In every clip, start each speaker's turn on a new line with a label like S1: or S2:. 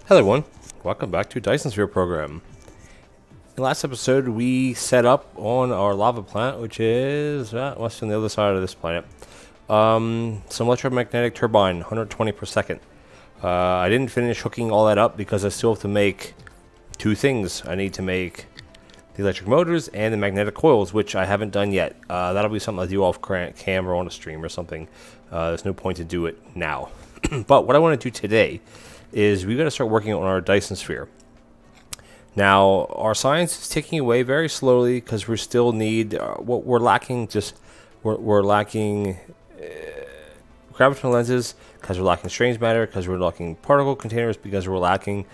S1: Hello everyone, welcome back to Dyson Sphere Program. In the last episode we set up on our lava planet, which is what's on the other side of this planet. Some electromagnetic turbine, 120 per second. I didn't finish hooking all that up because I still have to make two things. I need to make the electric motors and the magnetic coils, which I haven't done yet. That'll be something I'll do off camera on a stream or something. There's no point to do it now. But what I want to do today is we've got to start working on our Dyson Sphere. Now, our science is ticking away very slowly because we still need what we're lacking. We're lacking gravitational lenses because we're lacking strange matter, because we're lacking particle containers, because we're lacking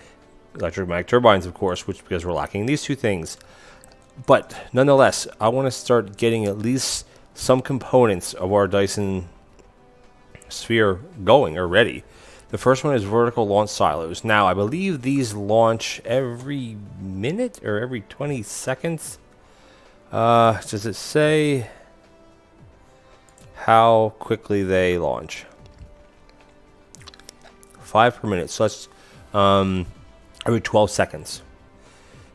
S1: electromagnetic turbines, of course, because we're lacking these two things. But nonetheless, I want to start getting at least some components of our Dyson Sphere going or ready. The first one is vertical launch silos. Now, I believe these launch every minute or every 20 seconds. Does it say how quickly they launch? 5 per minute. So that's every 12 seconds.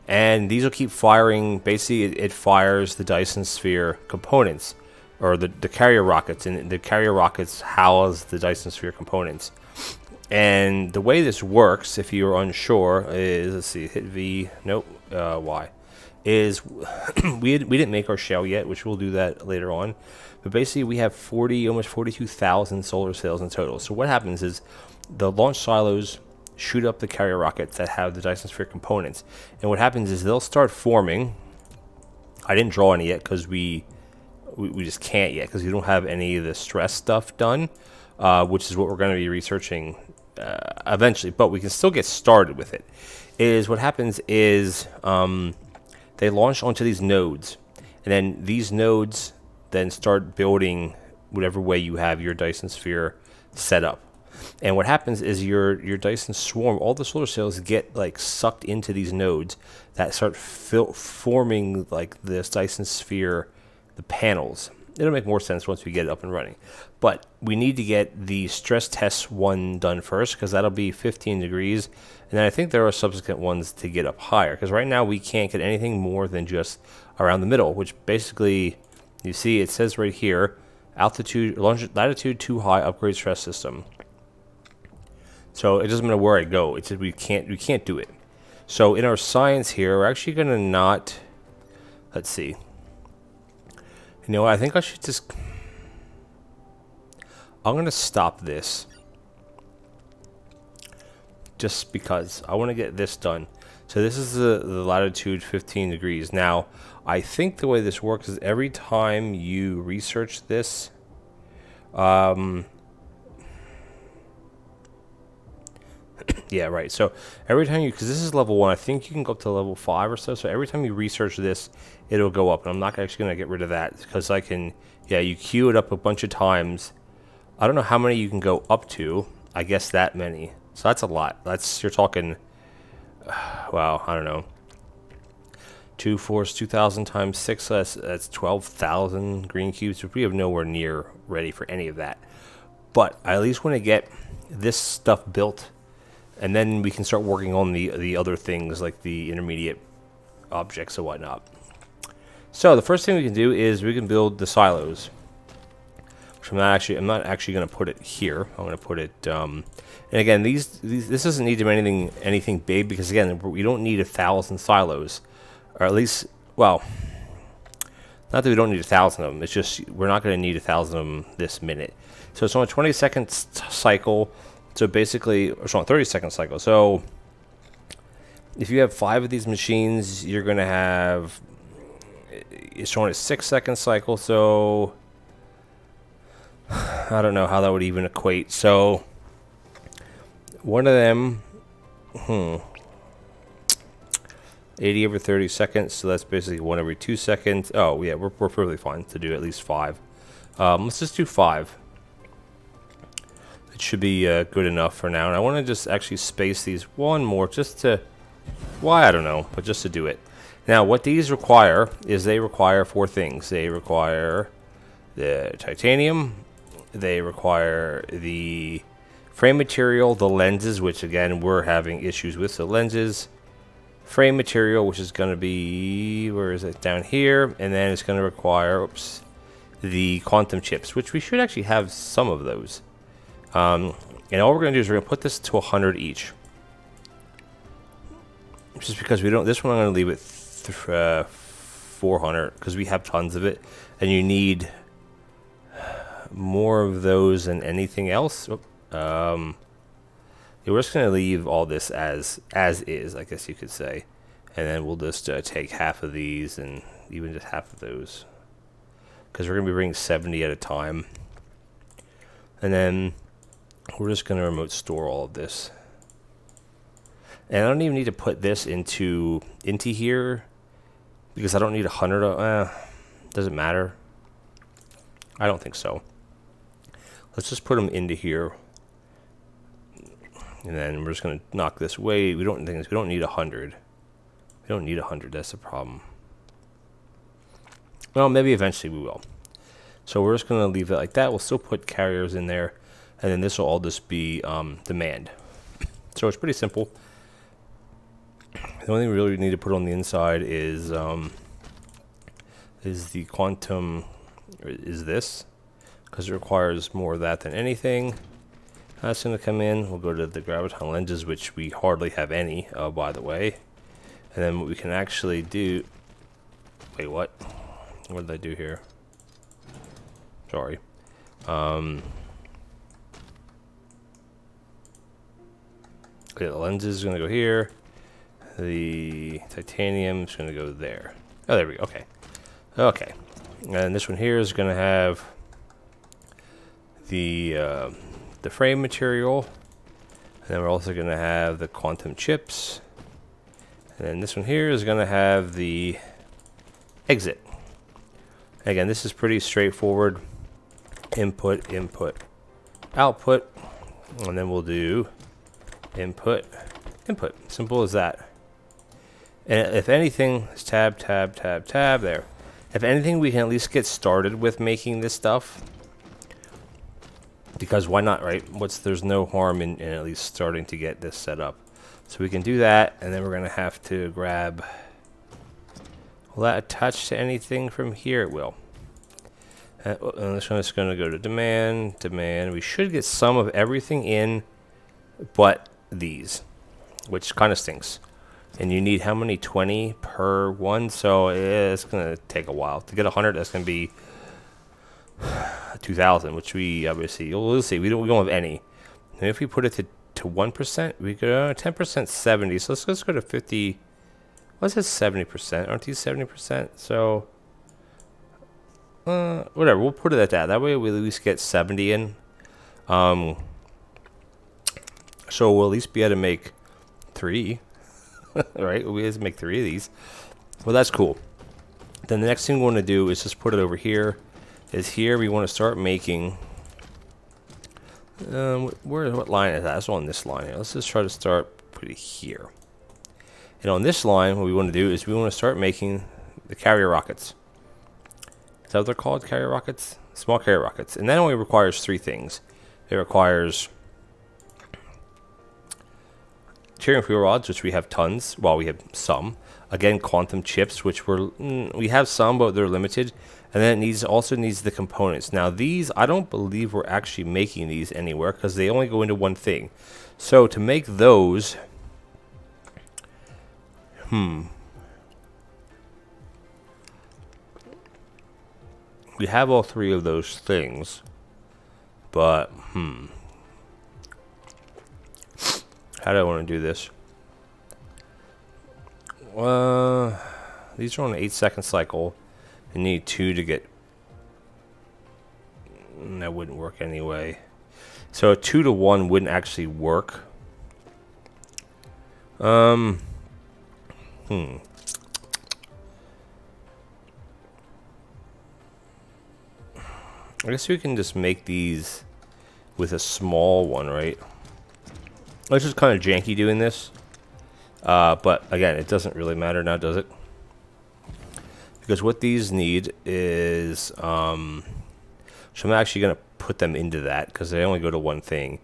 S1: And these will keep firing. Basically, it fires the Dyson Sphere components, or the carrier rockets, and the carrier rockets house the Dyson Sphere components. And the way this works, if you're unsure, is, let's see, hit V, nope, Y, is we didn't make our shell yet, which we'll do that later on. But basically, we have almost 42,000 solar cells in total. So what happens is the launch silos shoot up the carrier rockets that have the Dyson Sphere components. And what happens is they'll start forming. I didn't draw any yet because we just can't yet because we don't have any of the stress stuff done, which is what we're going to be researching eventually, but we can still get started with it. What happens is they launch onto these nodes, and then these nodes then start building whatever way you have your Dyson Sphere set up. And what happens is your Dyson swarm, all the solar cells get like sucked into these nodes that start forming like this Dyson Sphere, the panels. It'll make more sense once we get it up and running. But we need to get the stress test one done first, because that'll be 15 degrees. And then I think there are subsequent ones to get up higher, because right now we can't get anything more than just around the middle, which basically, you see, it says right here, altitude, latitude too high, upgrade stress system. So it doesn't matter where I go. It's just we can't do it. So in our science here, we're actually going to not, let's see. You know what, I think I should just, I'm going to stop this just because I want to get this done. So this is the latitude 15 degrees. Now, I think the way this works is every time you research this, yeah, right. So every time because this is level 1, I think you can go up to level 5 or so. So every time you research this, it'll go up. And I'm not actually going to get rid of that because I can, yeah, you queue it up a bunch of times. I don't know how many you can go up to. I guess that many. So that's a lot. You're talking, wow, I don't know. 2,000 times 6, that's 12,000 green cubes. We have nowhere near ready for any of that. But I at least want to get this stuff built. And then we can start working on the other things like the intermediate objects and whatnot. So the first thing we can do is we can build the silos. Which I'm not actually going to put it here. I'm going to put it. And again, this doesn't need to be anything big because again, we don't need 1,000 silos, or at least, well, not that we don't need 1,000 of them. It's just we're not going to need 1,000 of them this minute. So it's on a 20-second cycle. So basically, it's on a 30-second cycle. So if you have 5 of these machines, you're going to have, it's on a 6-second cycle. So I don't know how that would even equate. So one of them, 80 over 30 seconds. So that's basically 1 every 2 seconds. Oh, yeah, we're perfectly fine to do at least 5. Let's just do 5. Should be good enough for now, and I want to just actually space these one more just to, why, I don't know, but just to do it. Now what these require is they require 4 things. They require the titanium, they require the Frame material, the lenses, which again we're having issues with the lenses. Frame material, which is going to be, where is it, down here, and then it's going to require, oops, the quantum chips, which we should actually have some of those. And all we're going to do is we're going to put this to 100 each, just because we don't. This one I'm going to leave it 400 because we have tons of it, and you need more of those than anything else. Yeah, we're just going to leave all this as is, I guess you could say. And then we'll just take half of these and even just half of those. Because we're going to be bringing 70 at a time. And then we're just going to remote store all of this. And I don't even need to put this into here. Because I don't need 100. Doesn't matter. I don't think so. Let's just put them into here. And then we're just going to knock this away. We don't need 100. We don't need 100. That's the problem. Well, maybe eventually we will. So we're just going to leave it like that. We'll still put carriers in there, and then this will all just be demand. So it's pretty simple. The only thing we really need to put on the inside is the quantum. Is this, because it requires more of that than anything. That's going to come in. We'll go to the graviton lenses, which we hardly have any, by the way. And then what we can actually do... Wait, what? What did I do here? Sorry. Okay, the lens is going to go here. The titanium is going to go there. Oh, there we go. Okay. Okay. And this one here is going to have the frame material, and then we're also going to have the quantum chips, and then this one here is going to have the exit. Again, this is pretty straightforward. Input, input, output, and then we'll do input, input. Simple as that. And if anything, it's tab, tab, tab, tab there. If anything, we can at least get started with making this stuff. Because why not, right? There's no harm in at least starting to get this set up. So we can do that, and then we're going to have to grab... Will that attach to anything from here? It will. And this one is going to go to demand, demand. We should get some of everything in, but these, which kind of stinks. And you need how many? 20 per one? So it's going to take a while. To get 100, that's going to be 2,000, which we obviously, you'll see, we don't have any. And if we put it to 1%, we go 10%, 70. So let's go to 50. What's this 70%? Aren't these 70%? So whatever, we'll put it at that. That way we at least get 70 in. So we'll at least be able to make 3. Right? We'll be able to make 3 of these. Well, that's cool. Then the next thing we want to do is just put it over here. Here we want to start making... what line is that? That's on this line here. Let's just try to start put it here. And on this line, what we want to do is we want to start making the carrier rockets. Is that what they're called? Carrier rockets? Small carrier rockets. And that only requires 3 things. It requires Tyrium fuel rods, which we have tons. Well, we have some. Again, quantum chips, which we have some, but they're limited. And then it also needs the components. Now these, I don't believe we're actually making these anywhere because they only go into one thing. So to make those, we have all 3 of those things, but how do I want to do this? These are on an 8-second cycle. I need 2 to get... That wouldn't work anyway. So a 2 to 1 wouldn't actually work. I guess we can just make these with a small one, right? It's just kind of janky doing this. But again, it doesn't really matter now, does it? Because what these need is, so I'm actually going to put them into that because they only go to one thing.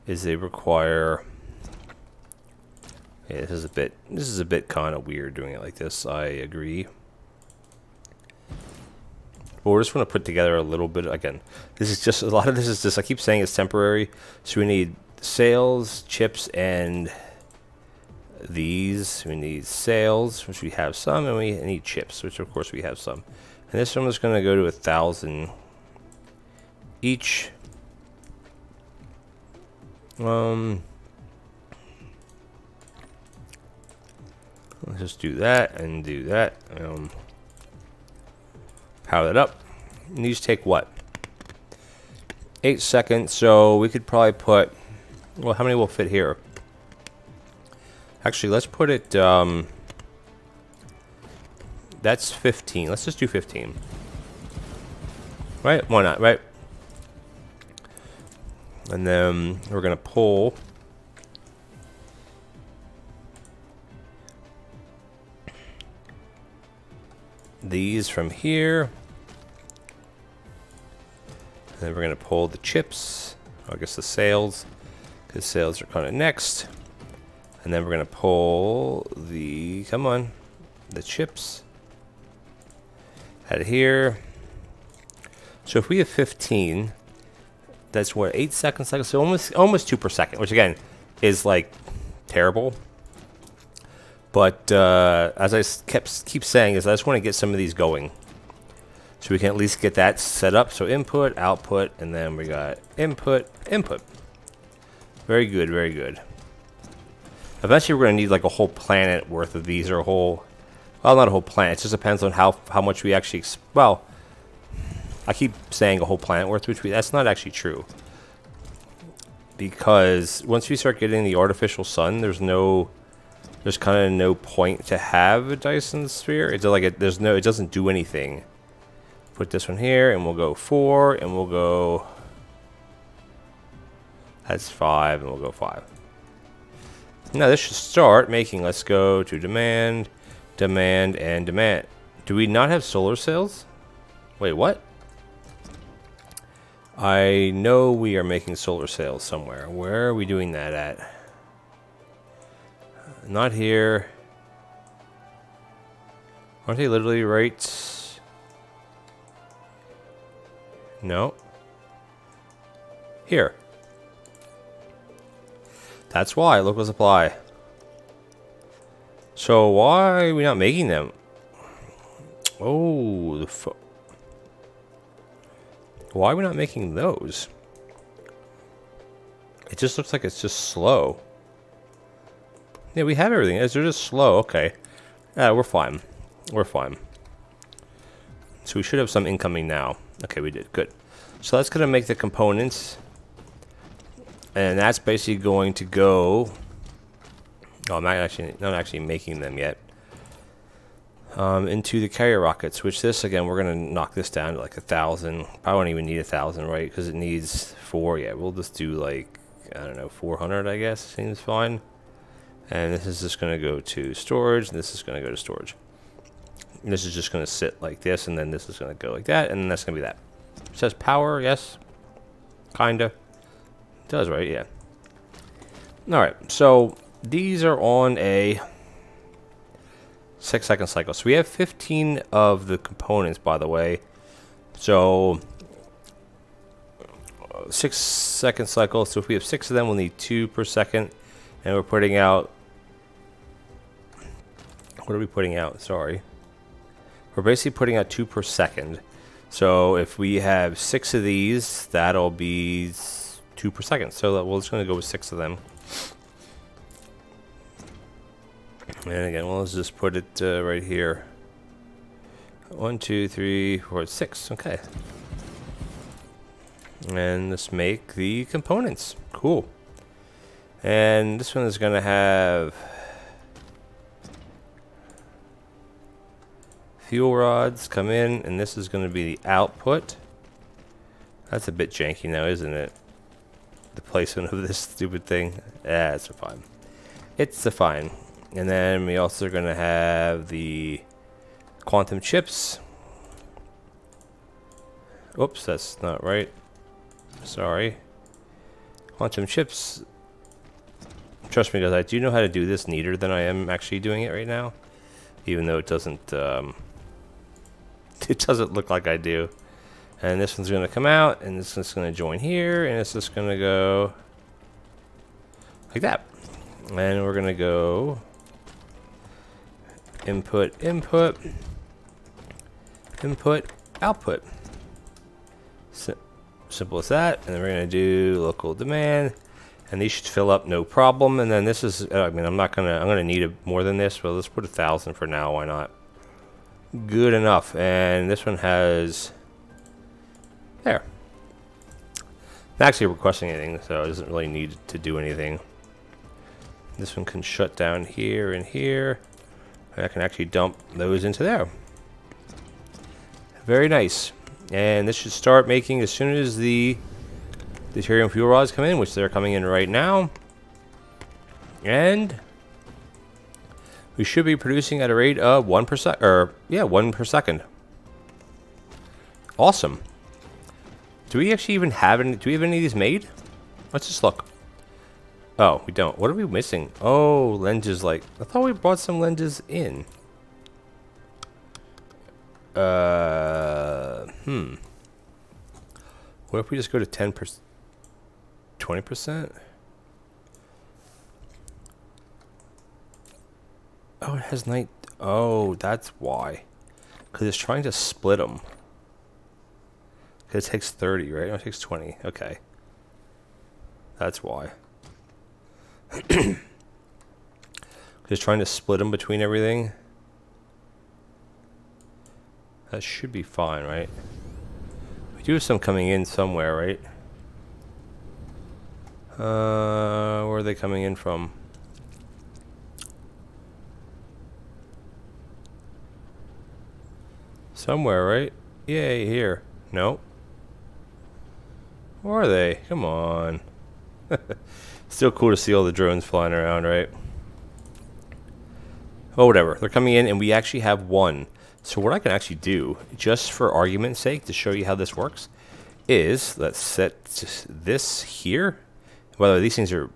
S1: is they require. Yeah, this is a bit kind of weird doing it like this. I agree. But we're just going to put together a little bit. Again, this is just a lot of this is just. I keep saying it's temporary, so we need sails, chips, and these. We need sails, which we have some, and we need chips, which of course we have some. And this one is going to go to 1,000 each. Let's just do that and do that. Power that up. And these take what? 8 seconds. So we could probably put. Well, how many will fit here? Actually, let's put it. That's 15. Let's just do 15. Right? Why not? Right? And then we're gonna pull. These from here. And then we're going to pull the chips. I guess the sails. Because sails are kind of next. And then we're going to pull the... Come on. The chips. Out of here. So if we have 15... That's what? 8 seconds? So almost 2 per second. Which again is like terrible. But as I keep saying, is I just want to get some of these going, so we can at least get that set up. So input, output, and then we got input, input. Very good, very good. Eventually, we're going to need like a whole planet worth of these, or a whole, well, not a whole planet. It just depends on how much we actually. Well, I keep saying a whole planet worth, which that's not actually true, because once we start getting the artificial sun, there's kind of no point to have a Dyson Sphere. It's like it doesn't do anything. Put this one here, and we'll go 4, and we'll go. That's 5, and we'll go 5. Now this should start making. Let's go to demand, demand, and demand. Do we not have solar sails? Wait, what? I know we are making solar sails somewhere. Where are we doing that at? Not here. Aren't they literally right? No. Here. That's why. Local supply. So why are we not making them? Oh, why are we not making those? It just looks like it's just slow. Yeah, we have everything. They're just slow. Okay. We're fine. We're fine. So we should have some incoming now. Okay, we did. Good. So that's going to make the components. And that's basically going to go... Oh, I'm not actually making them yet. Into the carrier rockets, which this, again, we're going to knock this down to like 1,000. I don't even need 1,000, right? Because it needs 4. Yeah, we'll just do like, I don't know, 400, I guess. Seems fine. And this is just going to go to storage, and this is going to go to storage. And this is just going to sit like this, and then this is going to go like that, and then that's going to be that. It says power, yes. Kinda. It does, right? Yeah. Alright, so these are on a 6-second cycle. So we have 15 of the components, by the way. So 6-second cycle. So if we have 6 of them, we'll need 2 per second. And we're putting out... What are we putting out? Sorry. We're basically putting out 2 per second. So if we have 6 of these, that'll be 2 per second. So we're just going to go with 6 of them. And again, well, let's just put it right here. 1, 2, 3, 4, 6. Okay. And let's make the components. Cool. And this one is going to have fuel rods come in, and this is going to be the output. That's a bit janky now, isn't it? The placement of this stupid thing. Yeah, it's fine. It's fine. And then we also are going to have the quantum chips. Oops, that's not right. Sorry. Quantum chips. Trust me, guys, I do know how to do this neater than I am actually doing it right now. Even though it doesn't look like I do. And this one's going to come out, and this one's going to join here, and it's just going to go like that. And we're going to go input, input, input, output. Simple as that. And then we're going to do local demand, and these should fill up no problem. And then this is, I mean, I'm going to need more than this, but let's put 1,000 for now. Why not? Good enough. And this one has there. Not actually requesting anything, so it doesn't really need to do anything. This one can shut down here and here. And I can actually dump those into there. Very nice. And this should start making as soon as the deuterium fuel rods come in, which they're coming in right now. And we should be producing at a rate of 1 per second, or yeah, 1 per second. Awesome. Do we actually even have any? Do we have any of these made? Let's just look. Oh, we don't. What are we missing? Oh, lenses. Like, I thought we brought some lenses in. What if we just go to 10%? 20%? Oh, it has night. Oh, that's why. Because it's trying to split them. Because it takes 30, right? No, it takes 20. Okay. That's why. It's trying to split them between everything. That should be fine, right? We do have some coming in somewhere, right? Where are they coming in from? Somewhere, right? Yay, here. No. Where are they? Come on. Still cool to see all the drones flying around, right? Oh, whatever. They're coming in, and we actually have one. So what I can actually do, just for argument's sake, to show you how this works, is let's set this here. By the way, these things are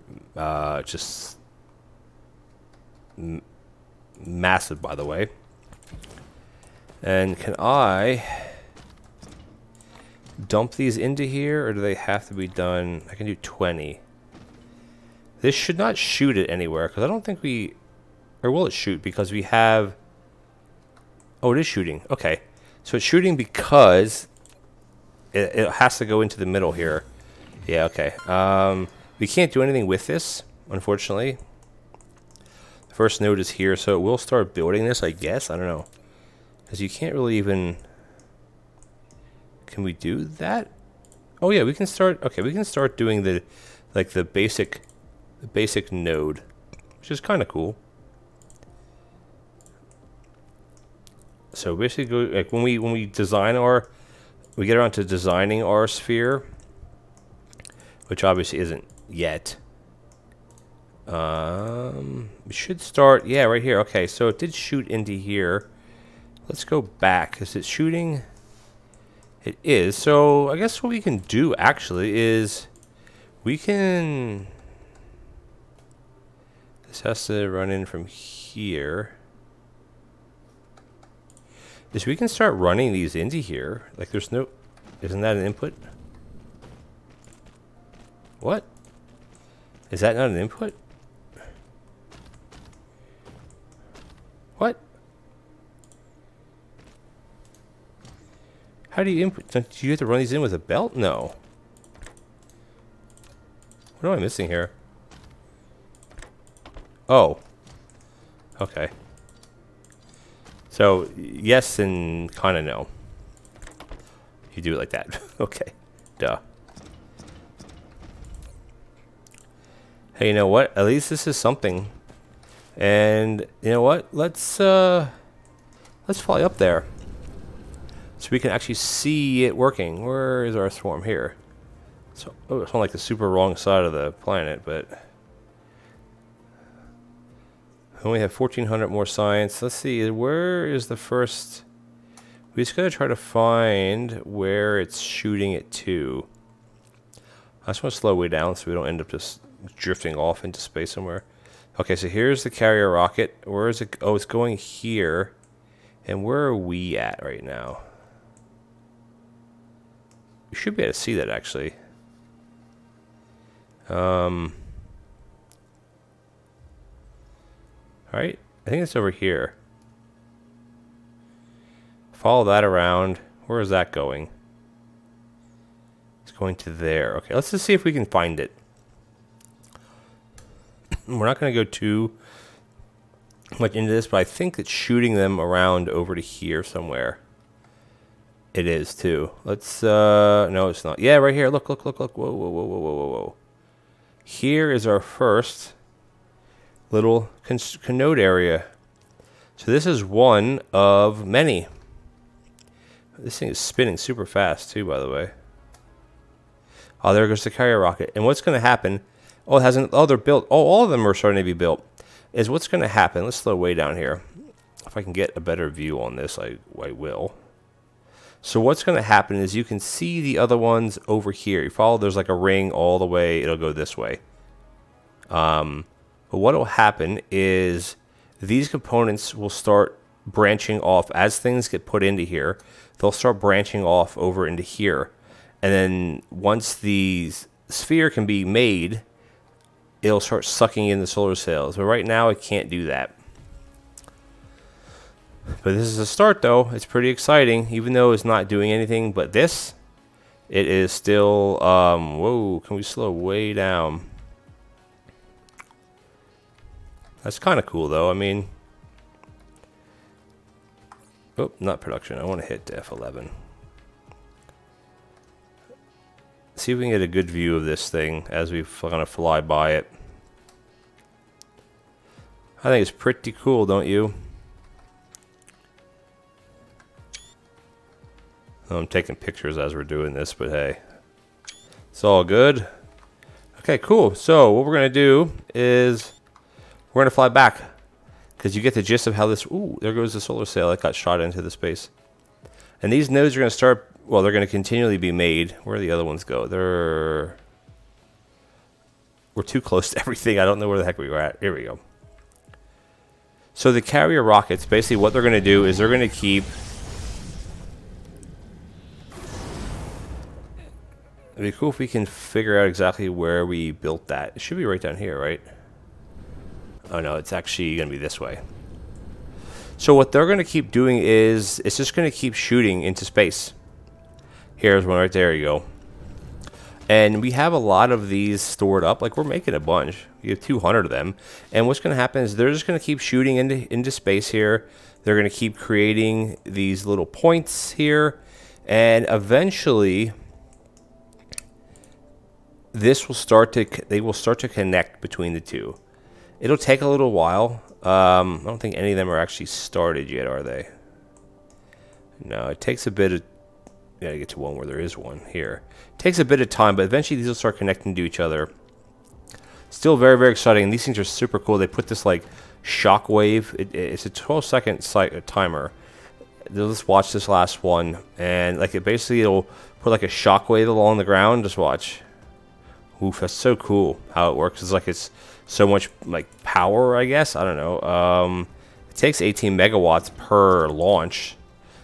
S1: just massive, by the way. And can I dump these into here, or do they have to be done? I can do 20. This should not shoot it anywhere, because I don't think we... Or will it shoot? Because we have... Oh, it is shooting. Okay. So it's shooting because it has to go into the middle here. Yeah, okay. We can't do anything with this, unfortunately. The first node is here, so it will start building this, I guess. I don't know. Because you can't really even... Can we do that? Oh, yeah, we can start... Okay, we can start doing the... Like, the basic node. Which is kind of cool. So basically, like when we design our, we get around to designing our sphere, which obviously isn't yet. We should start, yeah, right here. Okay, so it did shoot into here. Let's go back. Is it shooting? It is. So I guess what we can do actually is we can. This has to run in from here. Is we can start running these into here. Like there's no... Isn't that an input? What? Is that not an input? What? How do you input? Do you have to run these in with a belt? No. What am I missing here? Oh. Okay. So, yes and kind of no. You do it like that. Okay. Duh. Hey, you know what? At least this is something. And, you know what? Let's fly up there. So we can actually see it working. Where is our swarm? Here. So, oh, it's on like the super wrong side of the planet, but... We only have 1,400 more science. Let's see, where is the first... We just gotta try to find where it's shooting it to. just want to slow way down so we don't end up just drifting off into space somewhere. Okay, so here's the carrier rocket. Where is it? Oh, it's going here. And where are we at right now? We should be able to see that, actually. Alright, I think it's over here. Follow that around. Where is that going? It's going to there. Okay, let's just see if we can find it. We're not going to go too much into this, but I think it's shooting them around over to here somewhere. It is too. Let's no, it's not. Yeah, right here. Look. Whoa, whoa, whoa, whoa, whoa, whoa, whoa. Here is our first little node area. So this is one of many. This thing is spinning super fast too, by the way. Oh, there goes the carrier rocket. And what's going to happen? Oh, it hasn't. Oh, they're built. Oh, all of them are starting to be built. Is what's going to happen? Let's slow way down here. If I can get a better view on this, I will. So what's going to happen is you can see the other ones over here. You follow, there's like a ring all the way. It'll go this way. But what will happen is these components will start branching off as things get put into here. They'll start branching off over into here. And then once the sphere can be made, it'll start sucking in the solar sails. But right now, it can't do that. But this is a start, though. It's pretty exciting, even though it's not doing anything but this. It is still, whoa, can we slow way down? That's kind of cool, though. I mean, oh, not production. I want to hit F11. See if we can get a good view of this thing as we kind of fly by it. I think it's pretty cool, don't you? I'm taking pictures as we're doing this, but hey, it's all good. Okay, cool. So what we're going to do is we're going to fly back because you get the gist of how this... Ooh, there goes the solar sail that got shot into the space. And these nodes are going to start... Well, they're going to continually be made. Where do the other ones go? We're too close to everything. I don't know where the heck we were at. Here we go. So the carrier rockets, basically what they're going to do is they're going to keep... It'd be cool if we can figure out exactly where we built that. It should be right down here, right? Oh no, it's actually going to be this way. So what they're going to keep doing is it's just going to keep shooting into space. Here's one right there, you go. And we have a lot of these stored up. Like, we're making a bunch. We have 200 of them. And what's going to happen is they're just going to keep shooting into space here. They're going to keep creating these little points here. And eventually... they will start to connect between the two. It'll take a little while. I don't think any of them are actually started yet, are they? No, it takes a bit of... Gotta get to one where there is one here. It takes a bit of time, but eventually these will start connecting to each other. Still very, very exciting. These things are super cool. They put this like shock wave. It's a 12-second timer. Let's watch this last one, and like it'll put like a shock wave along the ground. Just watch. Oof, that's so cool how it works. It's like it's so much like power, I guess. I don't know. It takes 18 megawatts per launch.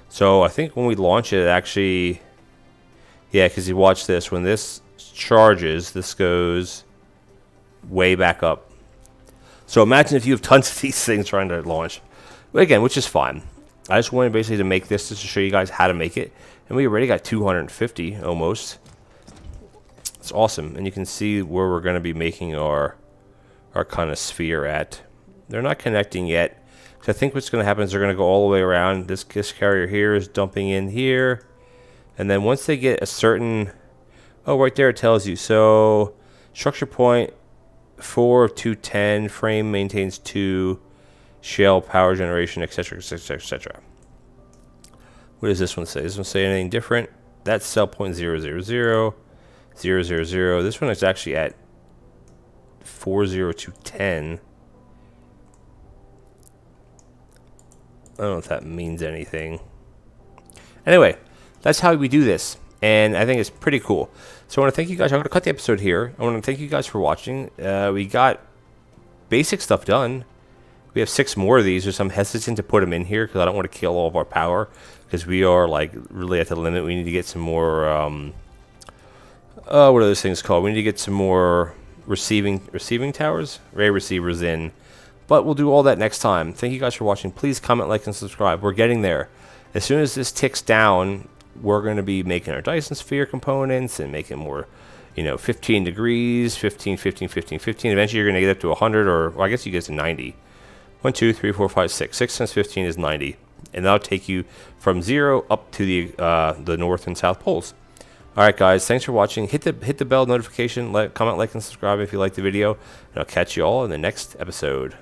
S1: So I think when we launch it, actually, yeah, because you watch this. When this charges, this goes way back up. So imagine if you have tons of these things trying to launch. But again, which is fine. I just wanted basically to make this just to show you guys how to make it. And we already got 250 almost. It's awesome, and you can see where we're going to be making our kind of sphere at. They're not connecting yet. So I think what's going to happen is they're going to go all the way around. This carrier here is dumping in here, and then once they get a certain... Oh, right there it tells you. So structure point 4 of 210, frame maintains 2, shell power generation, etc., etc., etc. What does this one say? Does this one say anything different? That's cell point 000. 000. This one is actually at 40210. I don't know if that means anything. Anyway, that's how we do this. and I think it's pretty cool. So I want to thank you guys. I'm going to cut the episode here. I want to thank you guys for watching. We got basic stuff done. We have 6 more of these. I'm hesitant to put them in here because I don't want to kill all of our power, because we are like really at the limit. We need to get some more. What are those things called? We need to get some more receiving towers, ray receivers in. But we'll do all that next time. Thank you guys for watching. Please comment, like, and subscribe. We're getting there. As soon as this ticks down, we're going to be making our Dyson Sphere components and making more, 15 degrees, 15, 15, 15, 15. Eventually, you're going to get up to 100, or well, I guess you get to 90. 1, 2, 3, 4, 5, 6. 6 times 15 is 90. And that'll take you from 0 up to the North and South poles. All right, guys. Thanks for watching. Hit the bell notification. Comment, like, and subscribe if you like the video. And I'll catch you all in the next episode.